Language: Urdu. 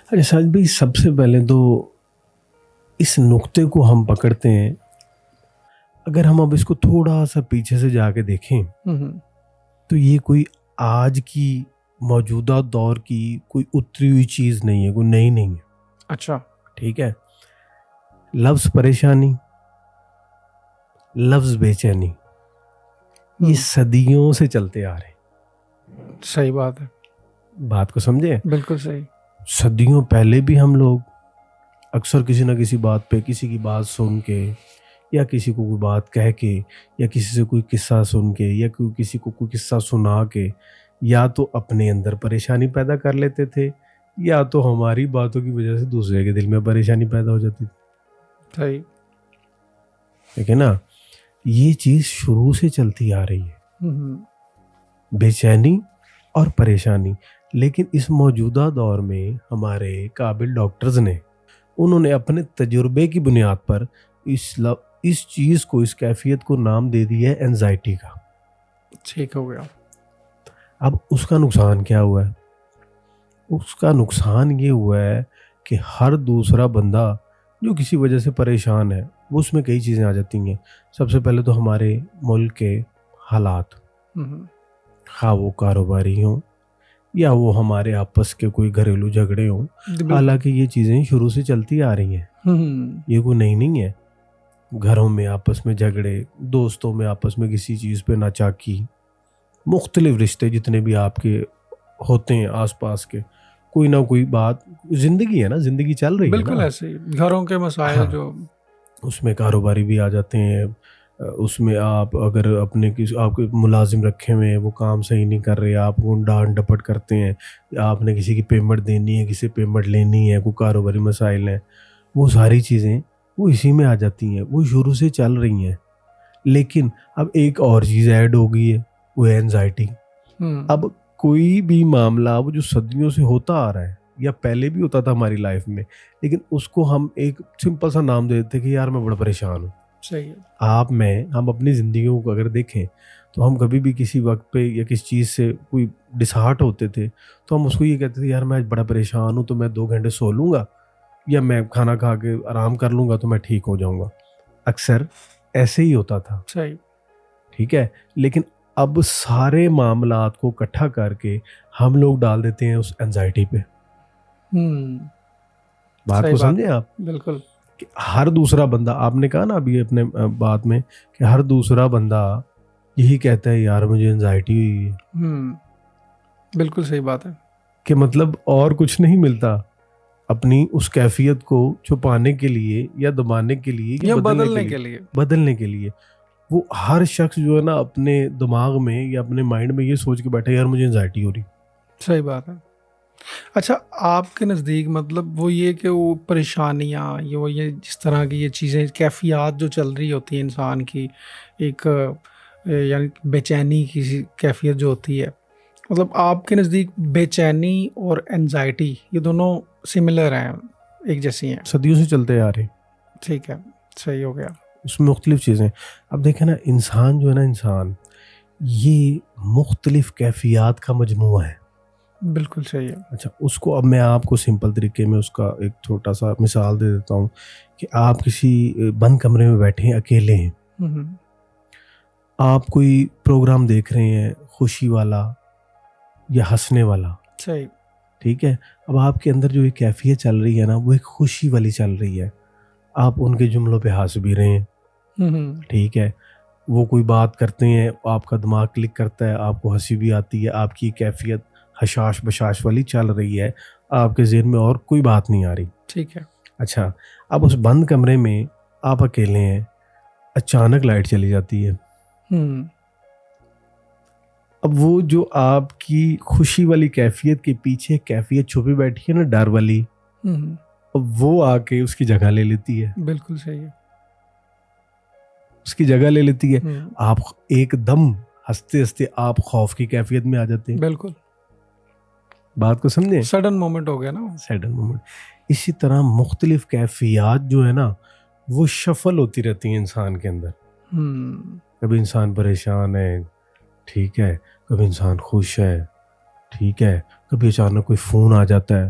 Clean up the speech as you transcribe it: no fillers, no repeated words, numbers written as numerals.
اچھا ساجد بھائی، سب سے پہلے تو اس نقطے کو ہم پکڑتے ہیں. اگر ہم اب اس کو تھوڑا سا پیچھے سے جا کے دیکھیں تو یہ کوئی آج کی موجودہ دور کی کوئی اتری ہوئی چیز نہیں ہے، کوئی نئی نہیں ہے. اچھا ٹھیک ہے. لفظ پریشانی، لفظ بے چینی، یہ صدیوں سے چلتے آ رہے ہیں. صحیح بات ہے. بات کو سمجھے؟ بالکل صحیح. صدیوں پہلے بھی ہم لوگ اکثر کسی نہ کسی بات پہ، کسی کی بات سن کے یا کسی کو کوئی بات کہہ کے یا کسی سے کوئی قصہ سن کے یا کسی کو کوئی قصہ سنا کے یا تو اپنے اندر پریشانی پیدا کر لیتے تھے یا تو ہماری باتوں کی وجہ سے دوسرے کے دل میں پریشانی پیدا ہو جاتی تھی. صحیح. ٹھیک ہے نا. یہ چیز شروع سے چلتی آ رہی ہے، بے چینی اور پریشانی. لیکن اس موجودہ دور میں ہمارے قابل ڈاکٹرز نے، انہوں نے اپنے تجربے کی بنیاد پر اس چیز کو، اس کیفیت کو نام دے دیا ہے اینزائٹی کا. ٹھیک ہو گیا. اب اس کا نقصان کیا ہوا ہے؟ اس کا نقصان یہ ہوا ہے کہ ہر دوسرا بندہ جو کسی وجہ سے پریشان ہے، وہ اس میں کئی چیزیں آ جاتی ہیں. سب سے پہلے تو ہمارے ملک کے حالات، خواہ وہ کاروباری ہوں یا وہ ہمارے آپس کے کوئی گھریلو جھگڑے ہوں. حالانکہ یہ چیزیں شروع سے چلتی آ رہی ہیں، یہ کوئی نئی نہیں ہے. گھروں میں آپس میں جھگڑے، دوستوں میں آپس میں کسی چیز پہ ناچاکی، مختلف رشتے جتنے بھی آپ کے ہوتے ہیں آس پاس کے، کوئی نہ کوئی بات. زندگی ہے نا، زندگی چل رہی ہے. بالکل ایسے ہی گھروں کے مسائل جو اس میں کاروباری بھی آ جاتے ہیں. اس میں آپ اگر اپنے آپ کے ملازم رکھے ہوئے ہیں، وہ کام صحیح نہیں کر رہے، آپ کو ڈانٹ ڈپٹ کرتے ہیں. آپ نے کسی کی پیمنٹ دینی ہے، کسی پیمنٹ لینی ہے، کوئی کاروباری مسائل ہیں، وہ ساری چیزیں وہ اسی میں آ جاتی ہیں، وہ شروع سے چل رہی ہیں. لیکن اب ایک اور چیز ایڈ ہو گئی ہے، وہ ہے اینزائٹی. اب کوئی بھی معاملہ وہ جو صدیوں سے ہوتا آ رہا ہے یا پہلے بھی ہوتا تھا ہماری لائف میں، لیکن اس کو ہم ایک سمپل سا نام دے دیتے کہ یار میں بڑا پریشان ہوں. صحیح ہے. ہم اپنی زندگیوں کو اگر دیکھیں تو ہم کبھی بھی کسی وقت پہ یا کسی چیز سے کوئی ڈسہارٹ ہوتے تھے تو ہم اس کو یہ کہتے تھے یار میں بڑا پریشان ہوں، تو میں 2 گھنٹے سو لوں گا یا میں کھانا کھا کے آرام کر لوں گا تو میں ٹھیک ہو جاؤں گا. اکثر ایسے ہی ہوتا تھا. صحیح. ٹھیک ہے. لیکن اب سارے معاملات کو اکٹھا کر کے ہم لوگ ڈال دیتے ہیں اس اینزائٹی پہ. بات کو سمجھیں آپ؟ بالکل. کہ ہر دوسرا بندہ، آپ نے کہا نا ابھی اپنے بات میں کہ ہر دوسرا بندہ یہی کہتا ہے یار مجھے اینزائٹی ہوئی ہے. بالکل صحیح بات ہے. کہ مطلب اور کچھ نہیں ملتا اپنی اس کیفیت کو چھپانے کے لیے یا دبانے کے لیے یا بدلنے کے لیے. وہ ہر شخص جو ہے نا اپنے دماغ میں یا اپنے مائنڈ میں یہ سوچ کے بیٹھا یار مجھے اینزائٹی ہو رہی. صحیح بات ہے. اچھا آپ کے نزدیک مطلب وہ یہ کہ وہ پریشانیاں یہ جس طرح کی یہ چیزیں، کیفیات جو چل رہی ہوتی ہیں انسان کی، ایک یعنی بے چینی کی کیفیت جو ہوتی ہے، مطلب آپ کے نزدیک بے چینی اور اینزائٹی یہ دونوں سملر ہیں، ایک جیسی ہیں؟ صدیوں سے چلتے آ رہے. ٹھیک ہے. صحیح ہو گیا. اس میں مختلف چیزیں. اب دیکھیں نا، انسان جو ہے نا، انسان یہ مختلف کیفیات کا مجموعہ ہے. بالکل صحیح ہے. اچھا، اس کو اب میں آپ کو سمپل طریقے میں اس کا ایک چھوٹا سا مثال دے دیتا ہوں کہ آپ کسی بند کمرے میں بیٹھے ہیں، اکیلے ہیں. آپ کوئی پروگرام دیکھ رہے ہیں، خوشی والا یا ہنسنے والا. صحیح. ٹھیک ہے. اب آپ کے اندر جو ایک کیفیت چل رہی ہے نا، وہ ایک خوشی والی چل رہی ہے. آپ ان کے جملوں پہ ہنس بھی رہے ہیں. ٹھیک ہے. وہ کوئی بات کرتے ہیں، آپ کا دماغ کلک کرتا ہے، آپ کو ہنسی بھی آتی ہے. آپ کی کیفیت حشاش بشاش والی چل رہی ہے، آپ کے ذہن میں اور کوئی بات نہیں آ رہی. ٹھیک ہے. اچھا، اب اس بند کمرے میں آپ اکیلے ہیں، اچانک لائٹ چلی جاتی ہے. اب وہ جو آپ کی خوشی والی کیفیت کے پیچھے کیفیت چھپی بیٹھی ہے نا، ڈر والی، اب وہ آ کے اس کی جگہ لے لیتی ہے. بالکل صحیح ہے. اس کی جگہ لے لیتی ہے. آپ ایک دم ہنستے ہنستے آپ خوف کی کیفیت میں آ جاتے ہیں. بالکل. بات کو سمجھیں؟ سڈن مومنٹ ہو گیا نا. Sudden moment. اسی طرح مختلف کیفیات جو ہے نا، وہ شفل ہوتی رہتی ہیں انسان کے اندر. کبھی انسان پریشان ہے، ٹھیک ہے، کبھی انسان خوش ہے، ٹھیک ہے، کبھی اچانک کوئی فون آ جاتا ہے